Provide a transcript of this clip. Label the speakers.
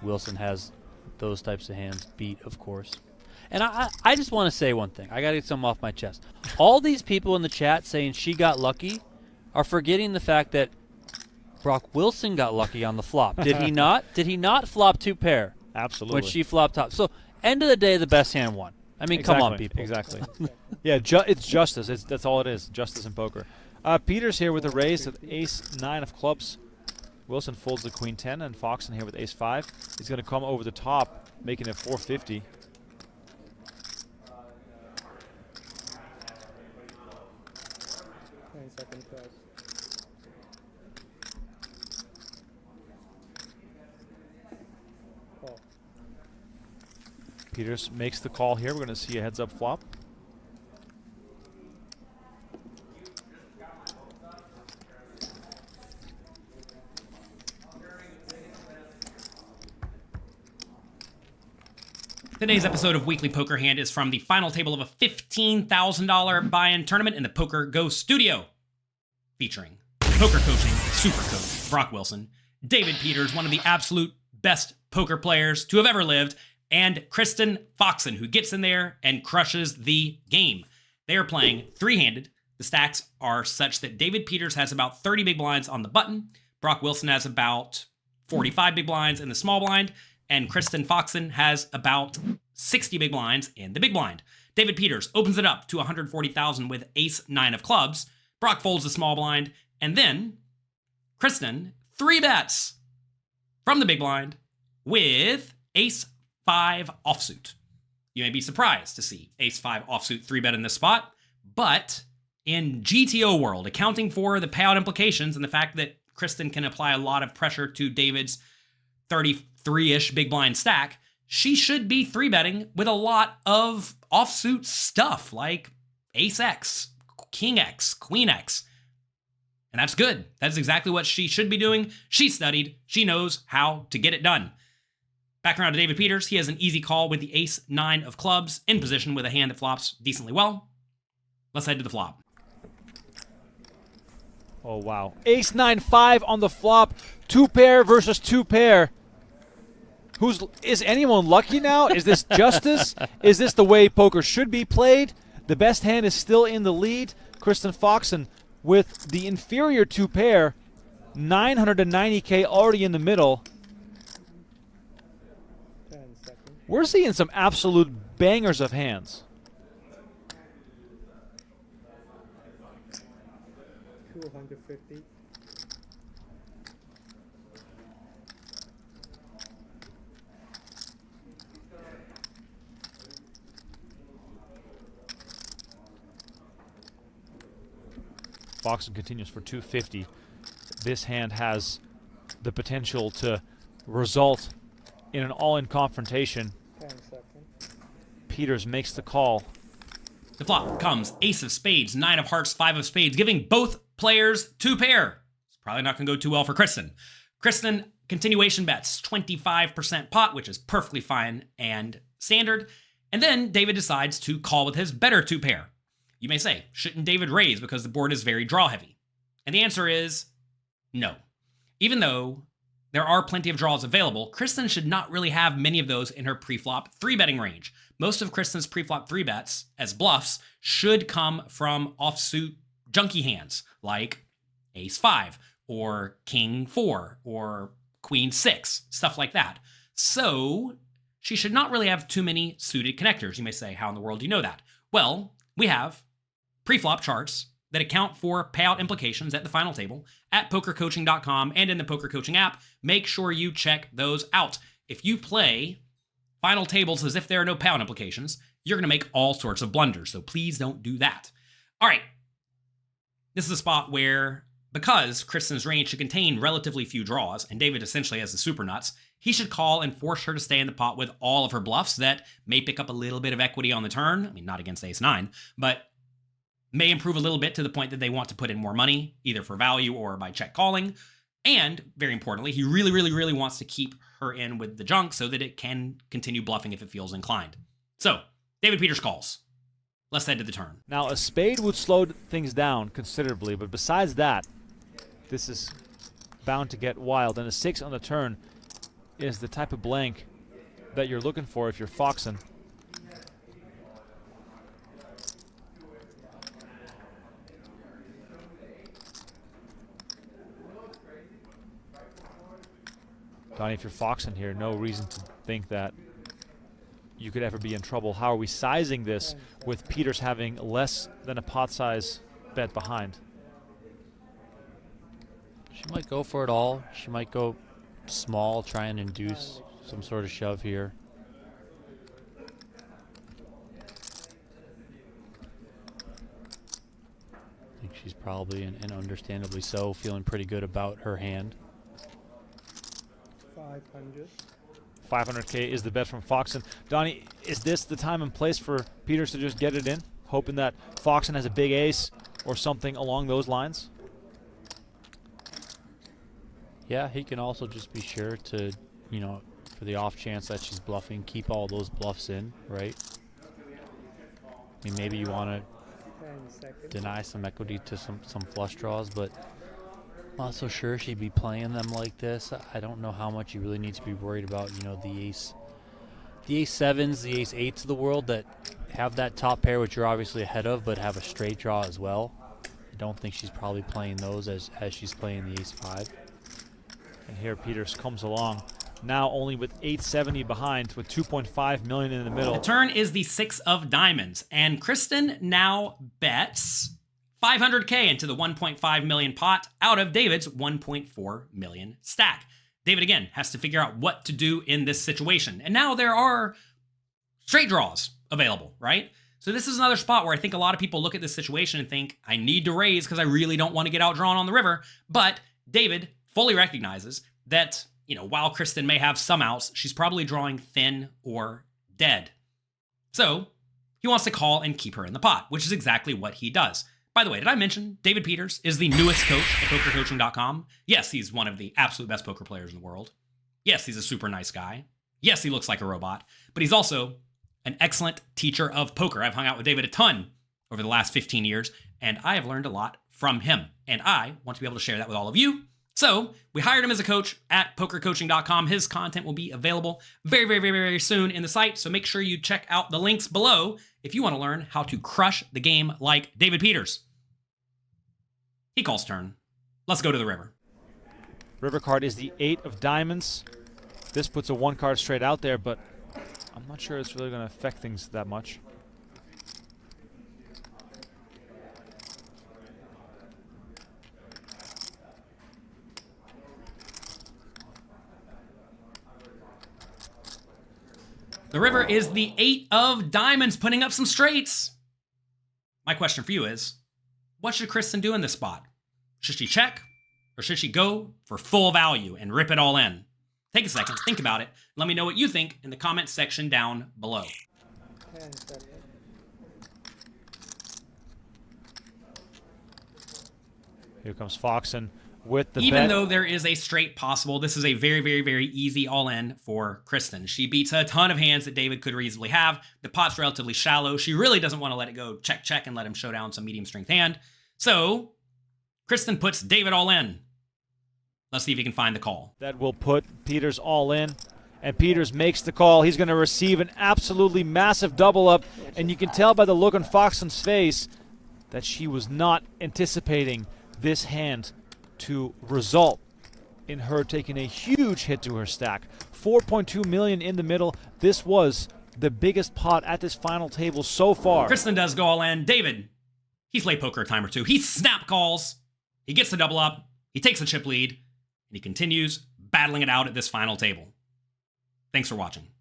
Speaker 1: Wilson has those types of hands beat, of course. And I just want to say one thing. I got to get something off my chest. All these people in the chat saying she got lucky are forgetting the fact that Brock Wilson got lucky on the flop. Did he not? Did he not flop 2 pair?
Speaker 2: Absolutely.
Speaker 1: When she flopped top. So, end of the day, the best hand won. I mean,
Speaker 2: exactly.
Speaker 1: come on, people.
Speaker 2: Exactly. Yeah, it's justice. That's all it is. Justice in poker. Peters here with a raise of ace-9 of clubs. Wilson folds the queen-10, and Foxen here with ace-5. He's going to come over the top, making it 450. Peters makes the call here. We're going to see a heads-up flop.
Speaker 3: Today's episode of Weekly Poker Hand is from the final table of a $15,000 buy-in tournament in the PokerGO studio, featuring poker coaching super coach Brock Wilson, David Peters, one of the absolute best poker players to have ever lived, and Kristen Foxen, who gets in there and crushes the game. They are playing three-handed. The stacks are such that David Peters has about 30 big blinds on the button, Brock Wilson has about 45 big blinds in the small blind, and Kristen Foxen has about 60 big blinds in the big blind. David Peters opens it up to 140,000 with ace-9 of clubs. Brock folds the small blind, and then Kristen 3-bets from the big blind with ace-5 offsuit. You may be surprised to see ace-5 offsuit 3-bet in this spot, but in GTO world, accounting for the payout implications and the fact that Kristen can apply a lot of pressure to David's 33-ish big blind stack, she should be 3-betting with a lot of offsuit stuff like ace-X, king-X, queen-X. And that's good. That's exactly what she should be doing. She studied. She knows how to get it done. Back around to David Peters. He has an easy call with the ace-9 of clubs in position with a hand that flops decently well. Let's head to the flop.
Speaker 2: Oh, wow. Ace-9-5 on the flop. 2-pair versus 2-pair. Is anyone lucky now? Is this justice? Is this the way poker should be played? The best hand is still in the lead. Kristen Foxen with the inferior 2-pair. 990K already in the middle. We're seeing some absolute bangers of hands.
Speaker 4: 250.
Speaker 2: Foxen continues for 250. This hand has the potential to result in an all-in confrontation.
Speaker 4: 10 seconds.
Speaker 2: Peters makes the call.
Speaker 3: The flop comes ace of spades, 9 of hearts, 5 of spades, giving both players 2-pair. It's probably not going to go too well for Kristen. Kristen continuation bets 25% pot, which is perfectly fine and standard. And then David decides to call with his better 2-pair. You may say, shouldn't David raise because the board is very draw heavy? And the answer is no. Even though there are plenty of draws available, Kristen should not really have many of those in her pre-flop 3-betting range. Most of Kristen's pre-flop 3-bets as bluffs should come from offsuit junky hands like ace-5 or king-4 or queen-6, stuff like that. So she should not really have too many suited connectors. You may say, how in the world do you know that? Well, we have pre-flop charts that account for payout implications at the final table at pokercoaching.com and in the Poker Coaching app. Make sure you check those out. If you play final tables as if there are no payout implications, you're going to make all sorts of blunders, so please don't do that. All right. This is a spot where, because Kristen's range should contain relatively few draws, and David essentially has the super nuts, he should call and force her to stay in the pot with all of her bluffs that may pick up a little bit of equity on the turn. I mean, not against ace-9, but may improve a little bit to the point that they want to put in more money, either for value or by check calling. And, very importantly, he really, really, really wants to keep her in with the junk so that it can continue bluffing if it feels inclined. So, David Peters calls. Let's head to the turn.
Speaker 2: Now, a spade would slow things down considerably, but besides that, this is bound to get wild. And a 6 on the turn is the type of blank that you're looking for if you're Foxen. Donnie, if you're Foxen here, no reason to think that you could ever be in trouble. How are we sizing this with Peters having less than a pot size bet behind?
Speaker 1: She might go for it all. She might go small, try and induce some sort of shove here. I think she's probably, and understandably so, feeling pretty good about her hand.
Speaker 4: 500.
Speaker 2: 500K is the bet from Foxen. Donnie, is this the time and place for Peters to just get it in, hoping that Foxen has a big ace or something along those lines?
Speaker 1: Yeah, he can also just be sure to, you know, for the off chance that she's bluffing, keep all those bluffs in, right? I mean, maybe you want to
Speaker 4: 10 seconds.
Speaker 1: deny some equity to some flush draws, but I'm not so sure she'd be playing them like this. I don't know how much you really need to be worried about, you know, the ace sevens, the ace eights of the world that have that top pair, which you're obviously ahead of, but have a straight draw as well. I don't think she's probably playing those as she's playing the ace five.
Speaker 2: And here Peters comes along, now only with 870 behind, with 2.5 million in the middle.
Speaker 3: The turn is the 6 of diamonds, and Kristen now bets 500K into the 1.5 million pot out of David's 1.4 million stack. David, again, has to figure out what to do in this situation. And now there are straight draws available, right? So this is another spot where I think a lot of people look at this situation and think, I need to raise because I really don't want to get outdrawn on the river. But David fully recognizes that, you know, while Kristen may have some outs, she's probably drawing thin or dead. So he wants to call and keep her in the pot, which is exactly what he does. By the way, did I mention David Peters is the newest coach at PokerCoaching.com? Yes, he's one of the absolute best poker players in the world. Yes, he's a super nice guy. Yes, he looks like a robot, but he's also an excellent teacher of poker. I've hung out with David a ton over the last 15 years, and I have learned a lot from him, and I want to be able to share that with all of you. So we hired him as a coach at PokerCoaching.com. His content will be available very, very, very, very soon in the site, so make sure you check out the links below if you want to learn how to crush the game like David Peters. He calls turn. Let's go to the river.
Speaker 2: River card is the 8 of diamonds. This puts a 1 card straight out there, but I'm not sure it's really going to affect things that much.
Speaker 3: The river is the 8 of diamonds, putting up some straights. My question for you is, what should Kristen do in this spot? Should she check, or should she go for full value and rip it all in? Take a second, think about it. Let me know what you think in the comments section down below.
Speaker 4: 10 seconds.
Speaker 2: Here comes Foxen with the
Speaker 3: Even
Speaker 2: bet.
Speaker 3: though there is a straight possible, this is a very, very, very easy all-in for Kristen. She beats a ton of hands that David could reasonably have. The pot's relatively shallow. She really doesn't want to let it go check, check, and let him show down some medium strength hand. So Kristen puts David all in. Let's see if he can find the call.
Speaker 2: That will put Peters all in, and Peters makes the call. He's going to receive an absolutely massive double up, and you can tell by the look on Foxen's face that she was not anticipating this hand to result in her taking a huge hit to her stack. 4.2 million in the middle. This was the biggest pot at this final table so far.
Speaker 3: Kristen does go all in. David, he's played poker a time or two. He snap calls. He gets the double up. He takes the chip lead. And he continues battling it out at this final table. Thanks for watching.